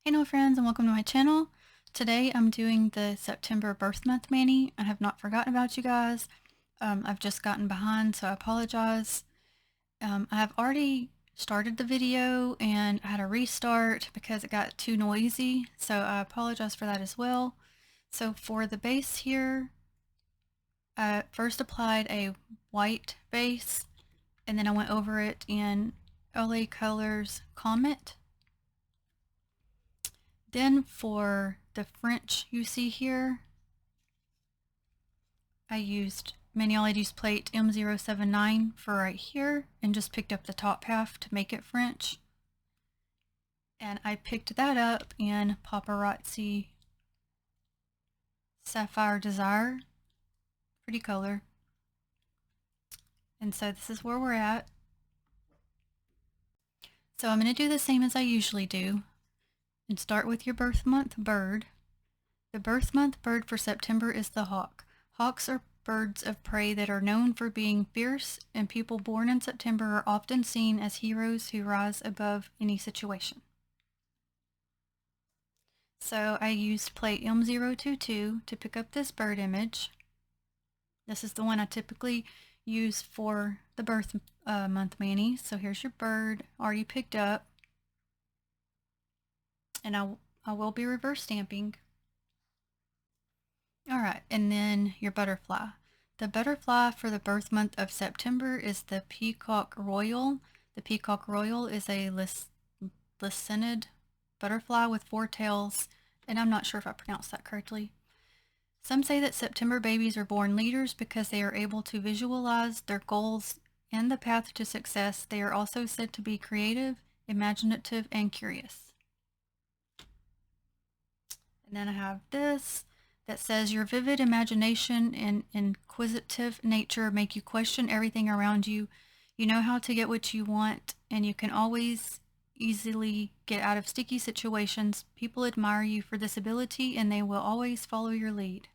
Hey no friends, and welcome to my channel. Today I'm doing the September birth month mani. I have not forgotten about you guys. I've just gotten behind, so I apologize. I have already started the video and I had a restart because it got too noisy, so I apologize for that as well. So for the base here, I first applied a white base and then I went over it in LA Colors Comet. Then for the French you see here, I used Manual ID's plate M079 for right here and just picked up the top half to make it French. And I picked that up in Paparazzi Sapphire Desire. Pretty color. And so this is where we're at. So I'm going to do the same as I usually do and start with your birth month bird. The birth month bird for September is the hawk. Hawks are birds of prey that are known for being fierce, and people born in September are often seen as heroes who rise above any situation. So I used plate M022 to pick up this bird image. This is the one I typically use for the birth month mani. So here's your bird already picked up. And I will be reverse stamping. Alright, and then your butterfly. The butterfly for the birth month of September is the Peacock Royal. The Peacock Royal is a lissenid butterfly with 4 tails, and I'm not sure if I pronounced that correctly. Some say that September babies are born leaders because they are able to visualize their goals and the path to success. They are also said to be creative, imaginative, and curious. And then I have this that says your vivid imagination and inquisitive nature make you question everything around you. You know how to get what you want, and you can always easily get out of sticky situations. People admire you for this ability, and they will always follow your lead.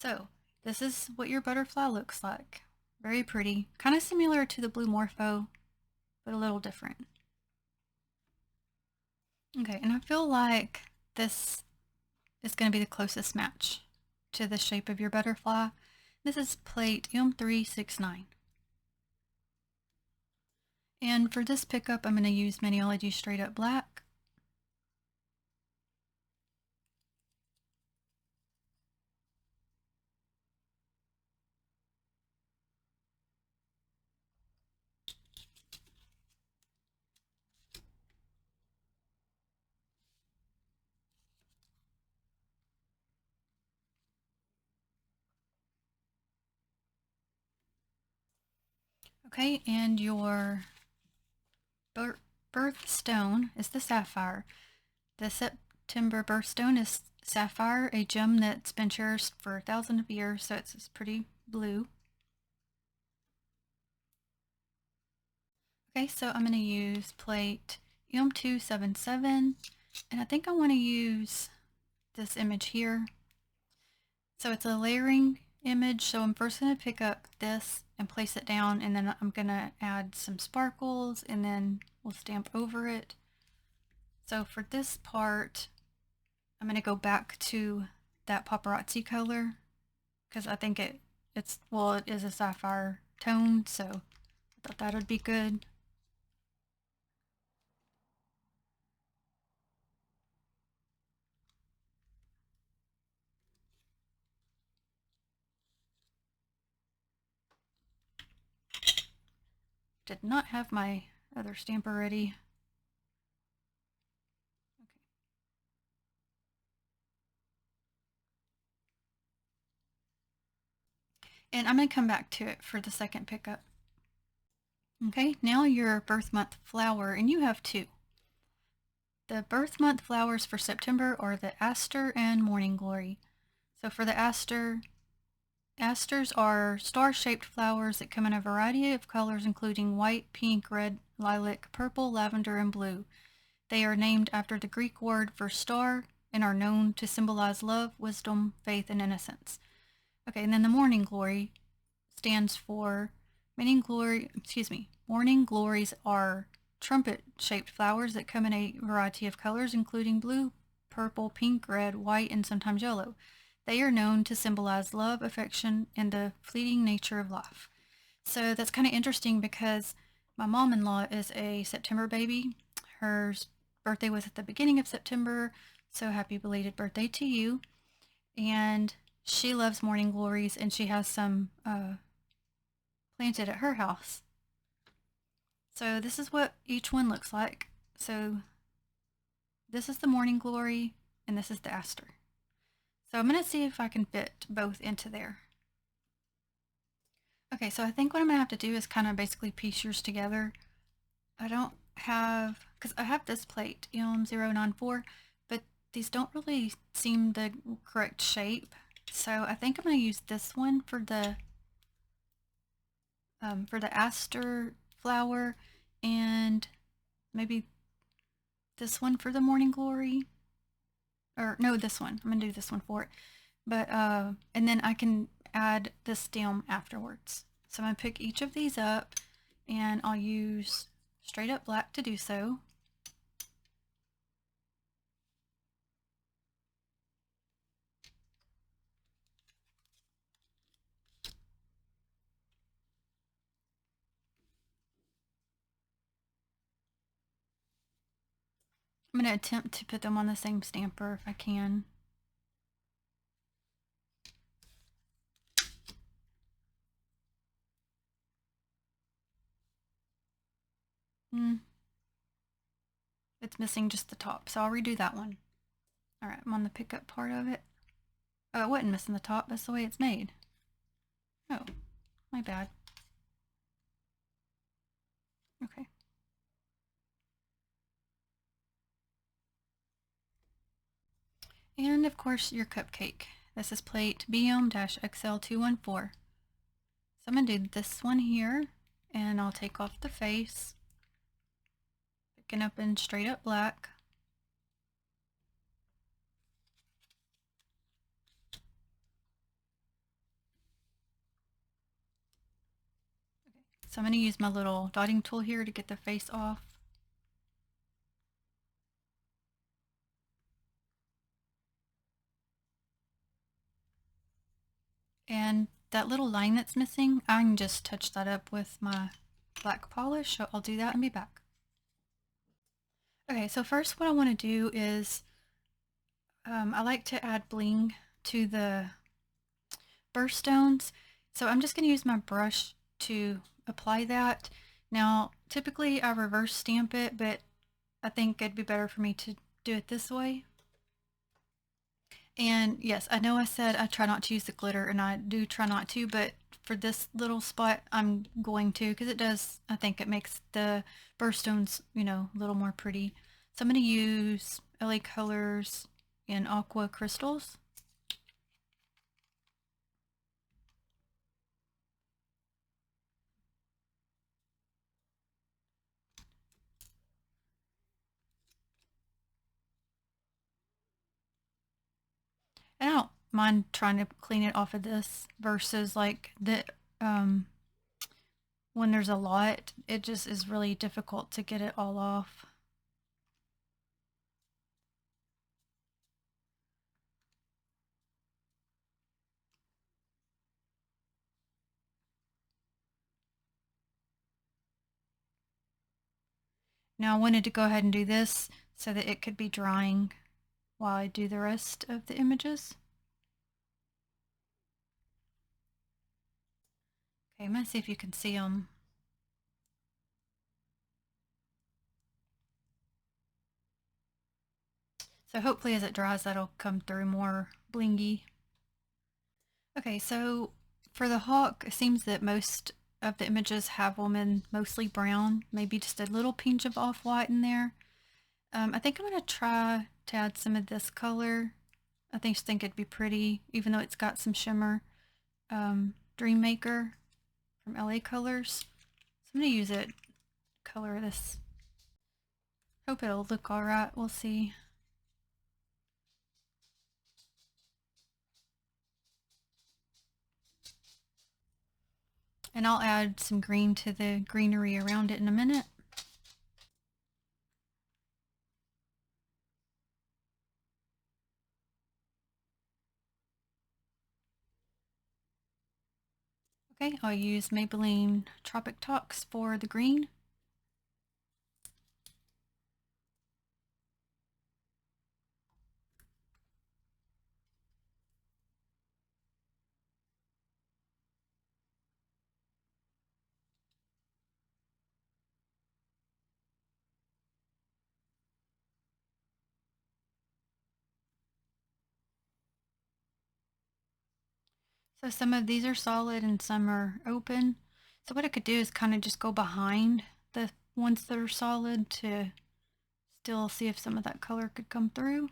So this is what your butterfly looks like. Very pretty, kind of similar to the blue Morpho, but a little different. Okay, and I feel like this is going to be the closest match to the shape of your butterfly. This is plate M369. And for this pickup, I'm going to use Manual ID Straight Up Black. Okay, and your birthstone is the sapphire. The September birthstone is sapphire, a gem that's been cherished for thousands of years, so it's pretty blue. Okay, so I'm going to use plate M277, and I think I want to use this image here. So it's a layering image, so I'm first going to pick up this and place it down, and then I'm going to add some sparkles, and then we'll stamp over it. So for this part, I'm going to go back to that paparazzi color, because I think it is a sapphire tone, so I thought that would be good. Did not have my other stamper ready. Okay. And I'm going to come back to it for the second pickup. Okay, now your birth month flower, and you have 2. The birth month flowers for September are the aster and morning glory. So for the asters are star-shaped flowers that come in a variety of colors including white, pink, red, lilac, purple, lavender, and blue. They are named after the Greek word for star and are known to symbolize love, wisdom, faith, and innocence. Okay, and then the morning glory stands for morning glories are trumpet-shaped flowers that come in a variety of colors, including blue, purple, pink, red, white, and sometimes yellow. They are known to symbolize love, affection, and the fleeting nature of life. So that's kind of interesting because my mom-in-law is a September baby. Her birthday was at the beginning of September, so happy belated birthday to you. And she loves morning glories, and she has some planted at her house. So this is what each one looks like. So this is the morning glory, and this is the aster. So I'm going to see if I can fit both into there. Okay, so I think what I'm going to have to do is kind of basically piece yours together. I don't have, because I have this plate, ELM094, but these don't really seem the correct shape. So I think I'm going to use this one for the aster flower, and maybe this one for the morning glory. Or no, this one. I'm going to do this one for it. But, and then I can add the stem afterwards. So I'm going to pick each of these up, and I'll use straight up black to do so. I'm going to attempt to put them on the same stamper if I can. It's missing just the top, so I'll redo that one. Alright, I'm on the pickup part of it. Oh, it wasn't missing the top. That's the way it's made. Oh, my bad. Okay. And of course, your cupcake. This is plate BM-XL214. So I'm going to do this one here, and I'll take off the face. Picking up in straight up black. Okay. So I'm going to use my little dotting tool here to get the face off. And that little line that's missing, I can just touch that up with my black polish. So I'll do that and be back. Okay, so first what I want to do is I like to add bling to the birthstones. So I'm just going to use my brush to apply that. Now, typically I reverse stamp it, but I think it'd be better for me to do it this way. And yes, I know I said I try not to use the glitter, and I do try not to, but for this little spot, I'm going to, because it does, I think it makes the birthstones, a little more pretty. So I'm going to use LA Colors in Aqua Crystals. And I don't mind trying to clean it off of this versus like the when there's a lot, it just is really difficult to get it all off. Now I wanted to go ahead and do this so that it could be drying while I do the rest of the images. Okay, I'm going to see if you can see them. So hopefully as it dries, that'll come through more blingy. Okay, so for the hawk, it seems that most of the images have them in mostly brown, maybe just a little pinch of off-white in there. I think I'm going to try to add some of this color. I think it'd be pretty, even though it's got some shimmer. Dream Maker from LA Colors. So I'm going to use it, color this. Hope it'll look alright, we'll see. And I'll add some green to the greenery around it in a minute. Okay, I'll use Maybelline Tropic Tox for the green. So some of these are solid and some are open. So what I could do is kind of just go behind the ones that are solid to still see if some of that color could come through.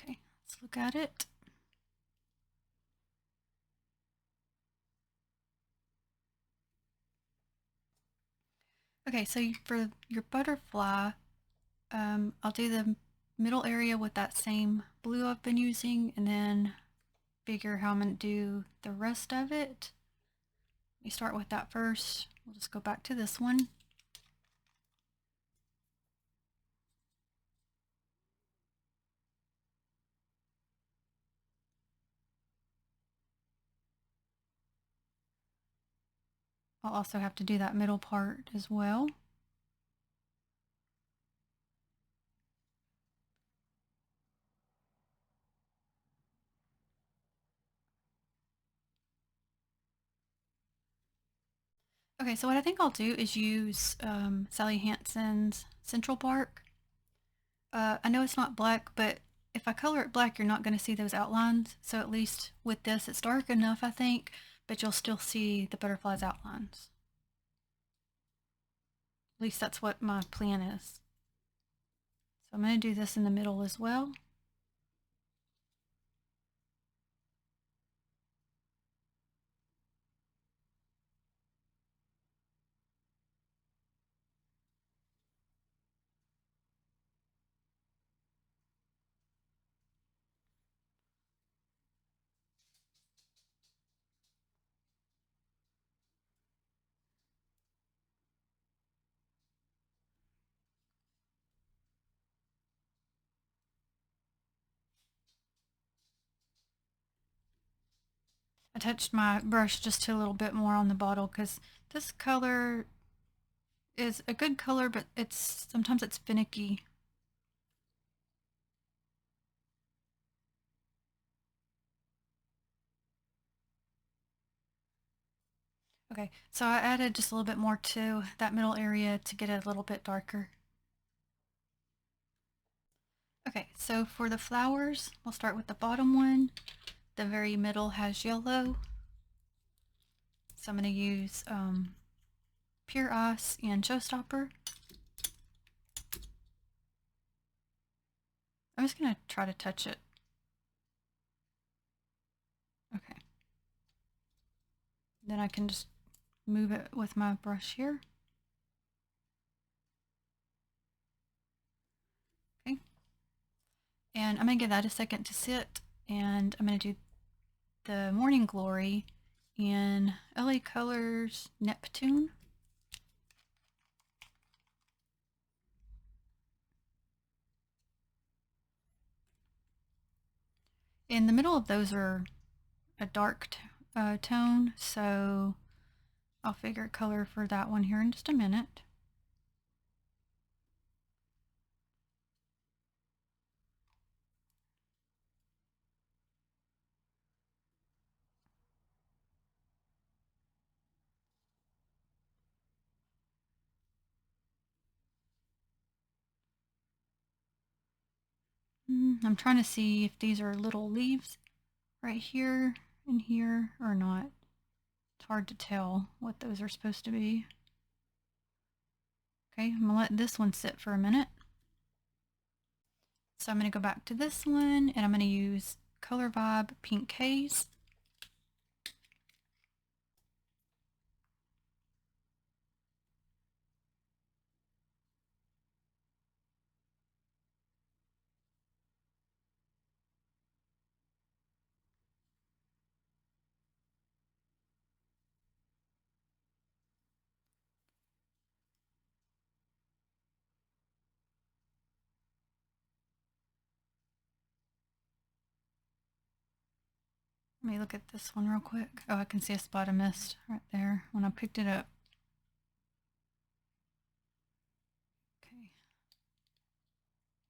Okay, let's look at it. Okay, so for your butterfly, I'll do the middle area with that same blue I've been using and then figure how I'm going to do the rest of it. Let me start with that first. We'll just go back to this one. I'll also have to do that middle part as well. Okay, so what I think I'll do is use Sally Hansen's Central Park. I know it's not black, but if I color it black, you're not going to see those outlines. So at least with this, it's dark enough, I think, but you'll still see the butterfly's outlines. At least that's what my plan is. So I'm going to do this in the middle as well. I touched my brush just a little bit more on the bottle because this color is a good color, but sometimes it's finicky. Okay, so I added just a little bit more to that middle area to get it a little bit darker. Okay, so for the flowers, we'll start with the bottom one. The very middle has yellow. So I'm going to use Pure Ice and Showstopper. I'm just going to try to touch it. Okay. Then I can just move it with my brush here. Okay. And I'm going to give that a second to sit. And I'm going to do the Morning Glory in LA Colors Neptune. In the middle of those are a dark tone, so I'll figure a color for that one here in just a minute. I'm trying to see if these are little leaves right here and here or not. It's hard to tell what those are supposed to be. Okay, I'm gonna let this one sit for a minute. So I'm gonna go back to this one and I'm gonna use Color Vibe Pink Haze. Let me look at this one real quick. Oh, I can see a spot of mist right there when I picked it up. Okay.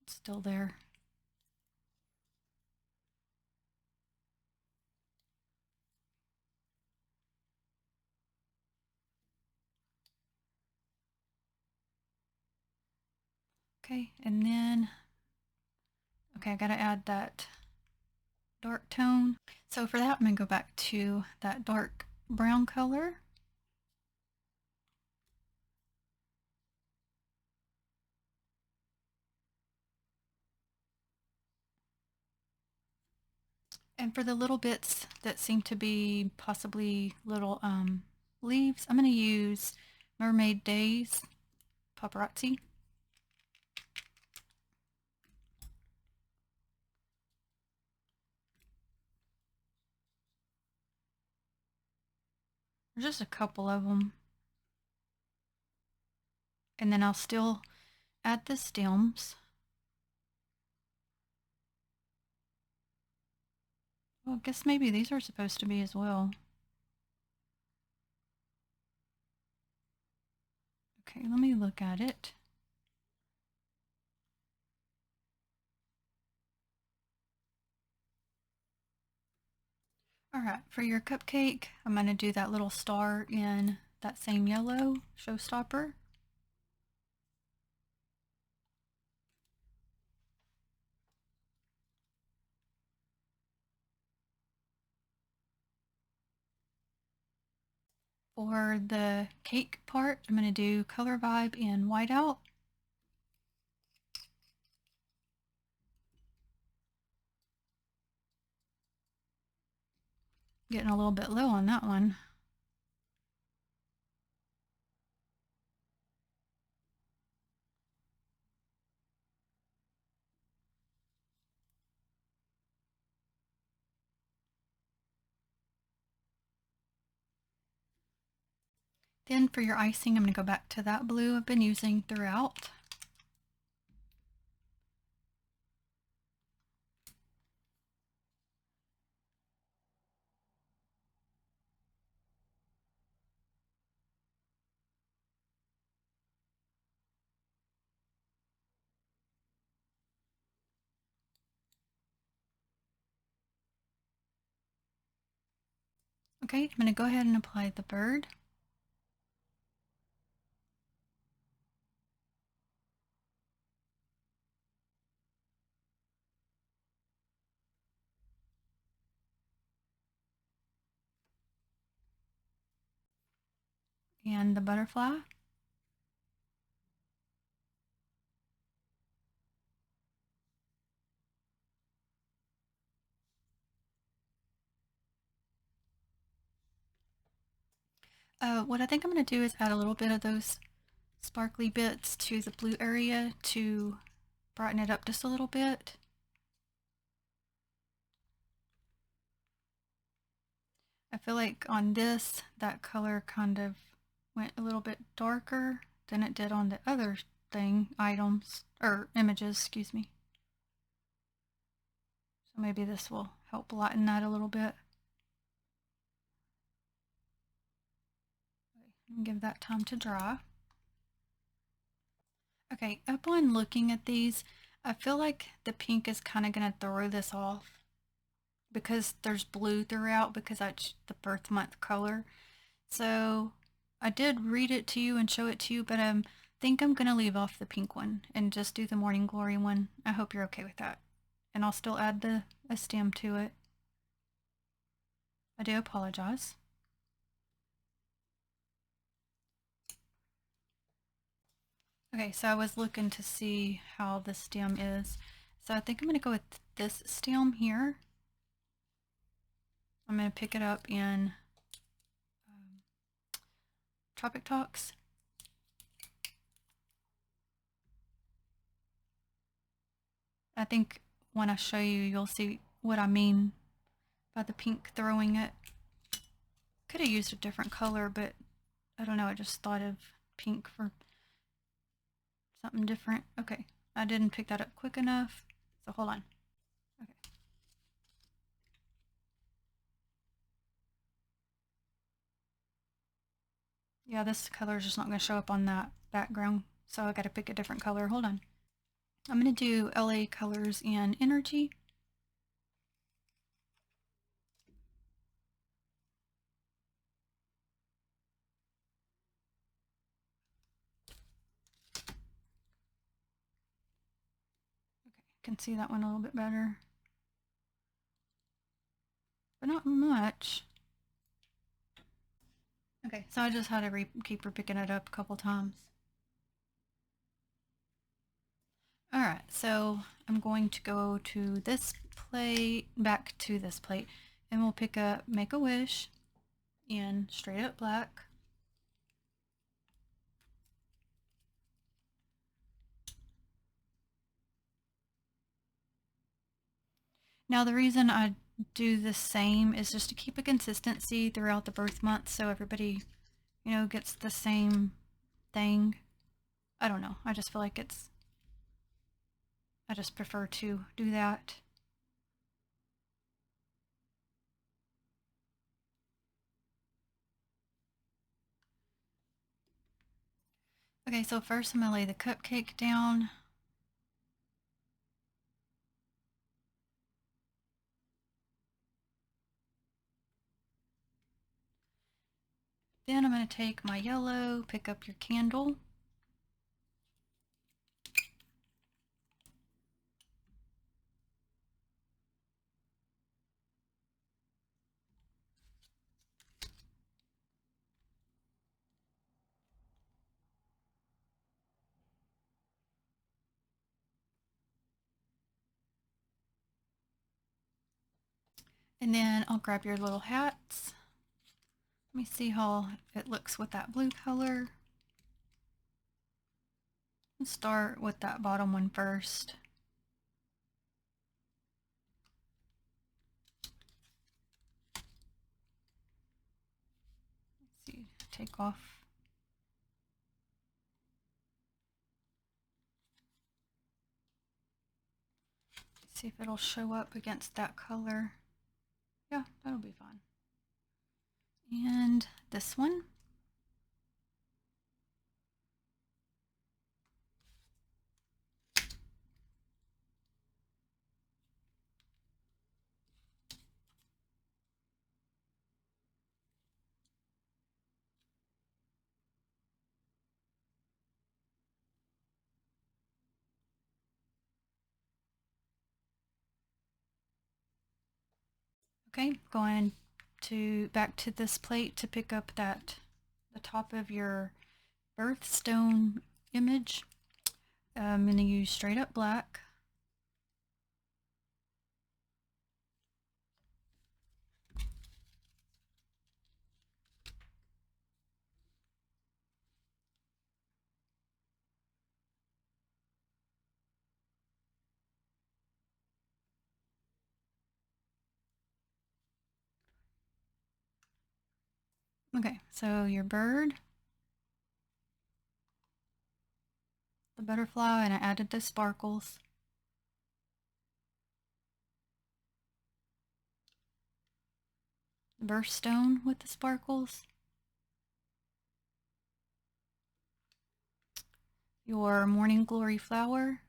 It's still there. Okay, and then, okay, I gotta add that dark tone. So for that, I'm gonna go back to that dark brown color. And for the little bits that seem to be possibly little leaves, I'm gonna use Mermaid Days Paparazzi. There's just a couple of them. And then I'll still add the stems. Well, I guess maybe these are supposed to be as well. Okay, let me look at it. All right, for your cupcake, I'm going to do that little star in that same yellow showstopper. For the cake part, I'm going to do Color Vibe in Whiteout. Getting a little bit low on that one. Then for your icing, I'm going to go back to that blue I've been using throughout. Okay, I'm going to go ahead and apply the bird. And the butterfly. What I think I'm going to do is add a little bit of those sparkly bits to the blue area to brighten it up just a little bit. I feel like on this, that color kind of went a little bit darker than it did on the other items, or images, excuse me. So maybe this will help lighten that a little bit. Give that time to dry. Okay, upon looking at these, I feel like the pink is kind of going to throw this off because there's blue throughout because that's the birth month color. So I did read it to you and show it to you, but I think I'm going to leave off the pink one and just do the Morning Glory one. I hope you're okay with that. And I'll still add a stem to it. I do apologize. Okay, so I was looking to see how the stem is. So I think I'm going to go with this stem here. I'm going to pick it up in Tropic Talks. I think when I show you, you'll see what I mean by the pink throwing it. Could have used a different color, but I don't know, I just thought of pink for something different. Okay, I didn't pick that up quick enough, so hold on. Okay. Yeah, this color is just not going to show up on that background, so I got to pick a different color. Hold on. I'm going to do LA colors and energy. Okay, I can see that one a little bit better, but not much. Okay, so I just had to keep picking it up a couple times. All right, so I'm going to go to this plate, back to this plate, and we'll pick up Make a Wish in straight up black. Now the reason I do the same is just to keep a consistency throughout the birth month so everybody, you know, gets the same thing. I don't know. I just feel like I just prefer to do that. Okay, so first I'm going to lay the cupcake down. Then I'm going to take my yellow, pick up your candle. And then I'll grab your little hats. Let me see how it looks with that blue color. Let's start with that bottom one first. Let's see, take off. See if it'll show up against that color. Yeah, that'll be fine. And this one. Okay, going to back to this plate to pick up the top of your birthstone image. I'm going to use straight up black. Okay, so your bird, the butterfly, and I added the sparkles. The birthstone with the sparkles. Your morning glory flower.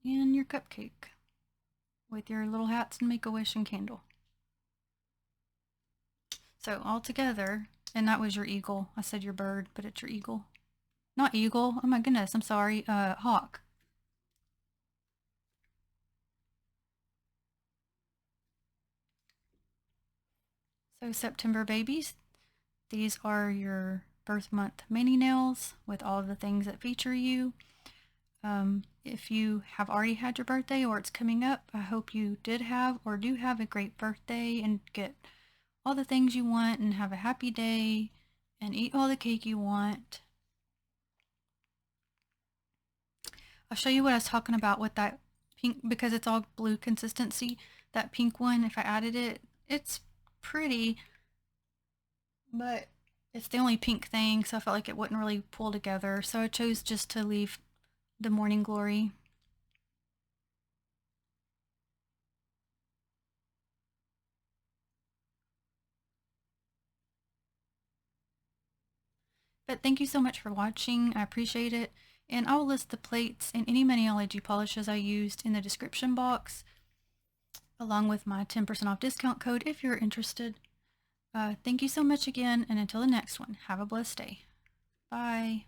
And your cupcake with your little hats and Make-A-Wish and candle. So all together, and that was your eagle. I said your bird, but it's your eagle. Not eagle. Oh my goodness, I'm sorry. Hawk. So September babies, these are your birth month mini nails with all of the things that feature you. If you have already had your birthday or it's coming up, I hope you did have or do have a great birthday and get all the things you want and have a happy day and eat all the cake you want. I'll show you what I was talking about with that pink, because it's all blue consistency. That pink one, if I added it, it's pretty, but it's the only pink thing, so I felt like it wouldn't really pull together. So I chose just to leave the morning glory. But thank you so much for watching. I appreciate it. And I will list the plates and any Maniology polishes I used in the description box, along with my 10% off discount code if you're interested. Thank you so much again, and until the next one, have a blessed day. Bye.